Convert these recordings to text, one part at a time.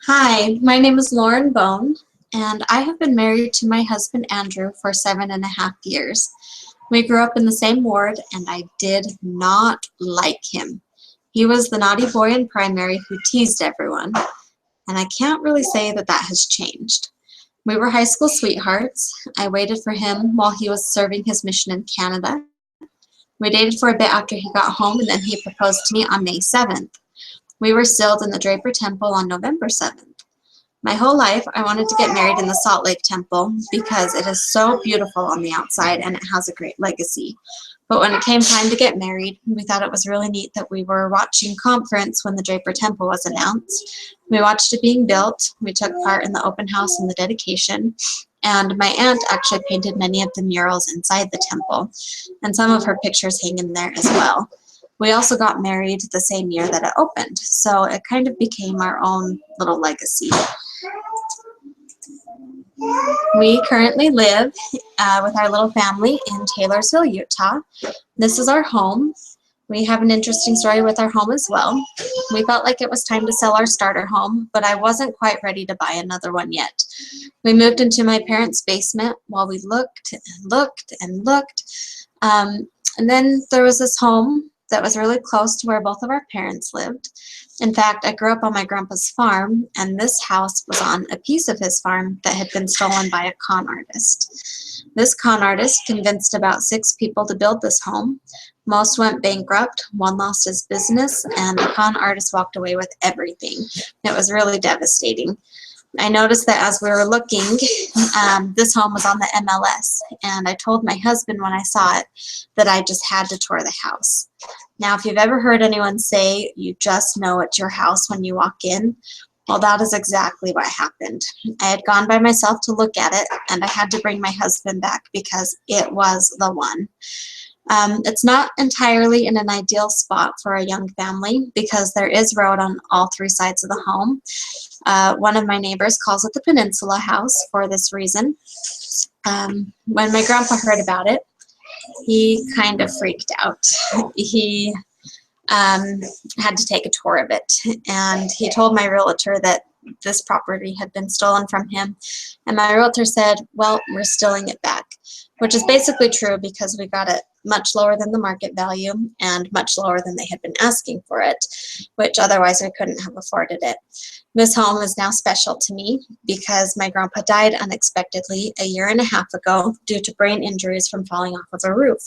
Hi, my name is Lauren Bone, and I have been married to my husband Andrew for 7.5 years. We grew up in the same ward, and I did not like him. He was the naughty boy in primary who teased everyone, and I can't really say that that has changed. We were high school sweethearts. I waited for him while he was serving his mission in Canada. We dated for a bit after he got home, and then he proposed to me on May 7th. We were sealed in the Draper Temple on November 7th. My whole life, I wanted to get married in the Salt Lake Temple because it is so beautiful on the outside and it has a great legacy. But when it came time to get married, we thought it was really neat that we were watching conference when the Draper Temple was announced. We watched it being built. We took part in the open house and the dedication. And my aunt actually painted many of the murals inside the temple. And some of her pictures hang in there as well. We also got married the same year that it opened. So it kind of became our own little legacy. We currently live with our little family in Taylorsville, Utah. This is our home. We have an interesting story with our home as well. We felt like it was time to sell our starter home, but I wasn't quite ready to buy another one yet. We moved into my parents' basement while we looked and looked and looked. And then there was this home that was really close to where both of our parents lived. In fact, I grew up on my grandpa's farm, and this house was on a piece of his farm that had been stolen by a con artist. This con artist convinced about 6 people to build this home. Most went bankrupt, one lost his business, and the con artist walked away with everything. It was really devastating. I noticed that as we were looking, this home was on the MLS, and I told my husband when I saw it that I just had to tour the house. Now, if you've ever heard anyone say you just know it's your house when you walk in, well, that is exactly what happened. I had gone by myself to look at it, and I had to bring my husband back because it was the one. It's not entirely in an ideal spot for a young family because there is road on all 3 sides of the home. One of my neighbors calls it the Peninsula House for this reason. When my grandpa heard about it, he kind of freaked out. He had to take a tour of it, and he told my realtor that this property had been stolen from him, and my realtor said, well, we're stealing it back, which is basically true because we got it much lower than the market value and much lower than they had been asking for it, which otherwise we couldn't have afforded it. This home is now special to me because my grandpa died unexpectedly a 1.5 years ago due to brain injuries from falling off of a roof.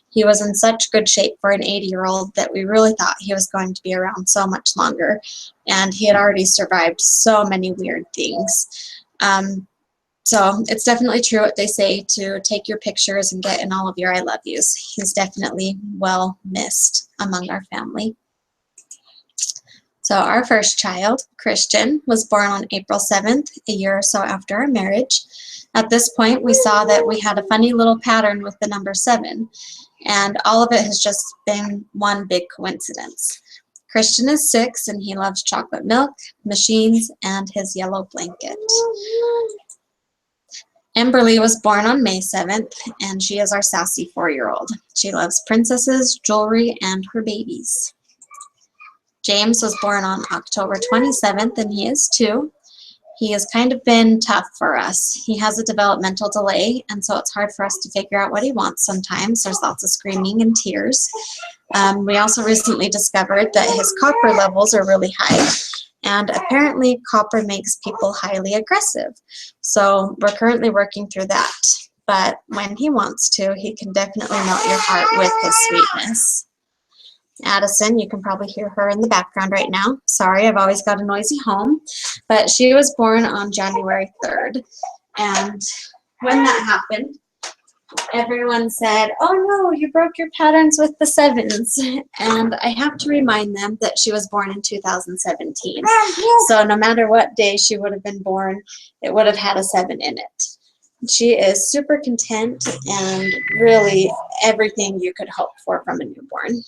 He was in such good shape for an 80-year-old that we really thought he was going to be around so much longer, and he had already survived so many weird things. So it's definitely true what they say to take your pictures and get in all of your I love yous. He's definitely well missed among our family. So our first child, Christian, was born on April 7th, a year or so after our marriage. At this point, we saw that we had a funny little pattern with the number 7, and all of it has just been one big coincidence. Christian is 6, and he loves chocolate milk, machines, and his yellow blanket. Amberly was born on May 7th, and she is our sassy 4-year-old. She loves princesses, jewelry, and her babies. James was born on October 27th, and he is 2. He has kind of been tough for us. He has a developmental delay, and so it's hard for us to figure out what he wants sometimes. There's lots of screaming and tears. We also recently discovered that his copper levels are really high, and apparently copper makes people highly aggressive. So we're currently working through that. But when he wants to, he can definitely melt your heart with his sweetness. Addison, you can probably hear her in the background right now. Sorry, I've always got a noisy home. But she was born on January 3rd. And when that happened, everyone said, oh no, you broke your patterns with the 7s. And I have to remind them that she was born in 2017. So no matter what day she would have been born, it would have had a 7 in it. She is super content and really everything you could hope for from a newborn.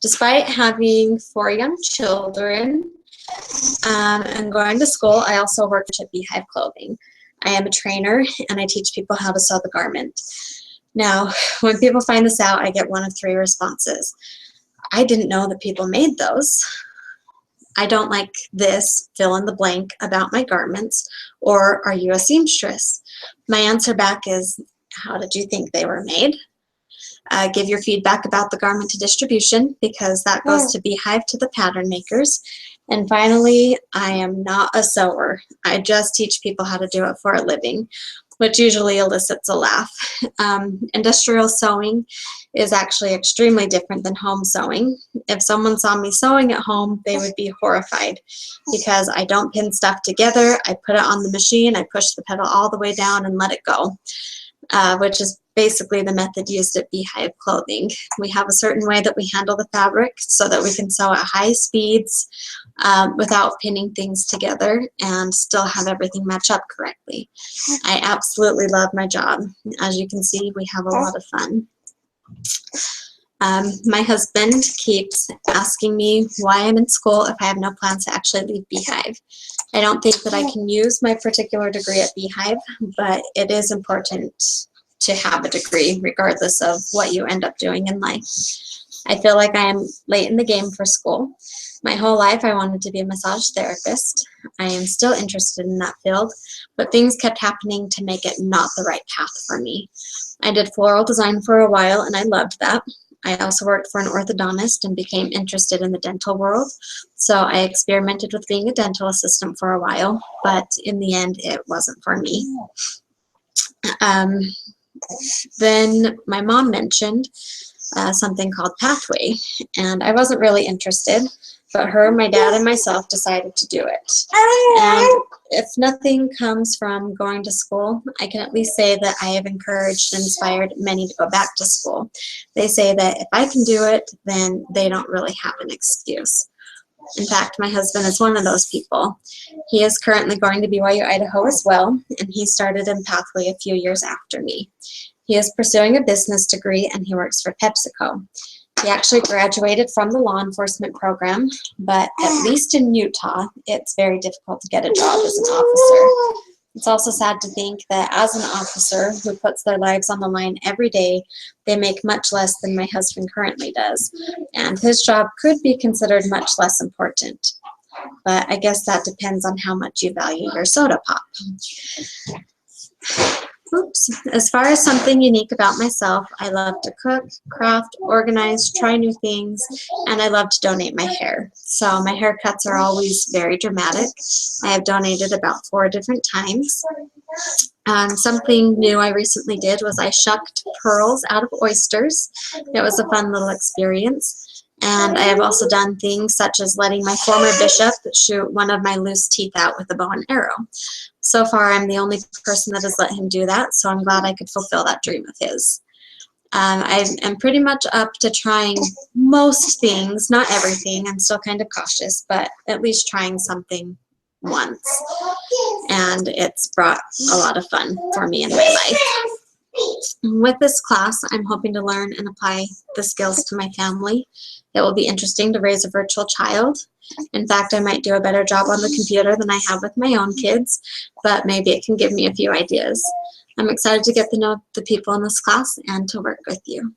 Despite having 4 young children and going to school, I also work at Beehive Clothing. I am a trainer, and I teach people how to sew the garment. Now, when people find this out, I get one of 3 responses. I didn't know that people made those. I don't like this, fill in the blank about my garments, or are you a seamstress? My answer back is, how did you think they were made? Give your feedback about the garment to distribution, because that goes to Beehive to the pattern makers. And finally, I am not a sewer. I just teach people how to do it for a living, which usually elicits a laugh. Industrial sewing is actually extremely different than home sewing. If someone saw me sewing at home, they would be horrified, because I don't pin stuff together. I put it on the machine, I push the pedal all the way down and let it go, which is basically the method used at Beehive Clothing. We have a certain way that we handle the fabric so that we can sew at high speeds without pinning things together and still have everything match up correctly. I absolutely love my job. As you can see, we have a lot of fun. My husband keeps asking me why I'm in school if I have no plans to actually leave Beehive. I don't think that I can use my particular degree at Beehive, but it is important to have a degree regardless of what you end up doing in life. I feel like I am late in the game for school. My whole life I wanted to be a massage therapist. I am still interested in that field, but things kept happening to make it not the right path for me. I did floral design for a while and I loved that. I also worked for an orthodontist and became interested in the dental world. So I experimented with being a dental assistant for a while, but in the end it wasn't for me. Then my mom mentioned something called Pathway, and I wasn't really interested, but her, my dad, and myself decided to do it. And if nothing comes from going to school, I can at least say that I have encouraged and inspired many to go back to school. They say that if I can do it, then they don't really have an excuse. In fact, my husband is one of those people. He is currently going to BYU Idaho as well, and he started in Pathway a few years after me. He is pursuing a business degree and he works for PepsiCo. He actually graduated from the law enforcement program, but at least in Utah, it's very difficult to get a job as an officer. It's also sad to think that as an officer who puts their lives on the line every day, they make much less than my husband currently does, and his job could be considered much less important. But I guess that depends on how much you value your soda pop. Oops. As far as something unique about myself, I love to cook, craft, organize, try new things, and I love to donate my hair. So my haircuts are always very dramatic. I have donated about 4 different times. Something new I recently did was I shucked pearls out of oysters. It was a fun little experience. And I have also done things such as letting my former bishop shoot one of my loose teeth out with a bow and arrow. So far, I'm the only person that has let him do that, so I'm glad I could fulfill that dream of his. I am pretty much up to trying most things, not everything. I'm still kind of cautious, but at least trying something once. And it's brought a lot of fun for me in my life. With this class, I'm hoping to learn and apply the skills to my family. It will be interesting to raise a virtual child. In fact, I might do a better job on the computer than I have with my own kids, but maybe it can give me a few ideas. I'm excited to get to know the people in this class and to work with you.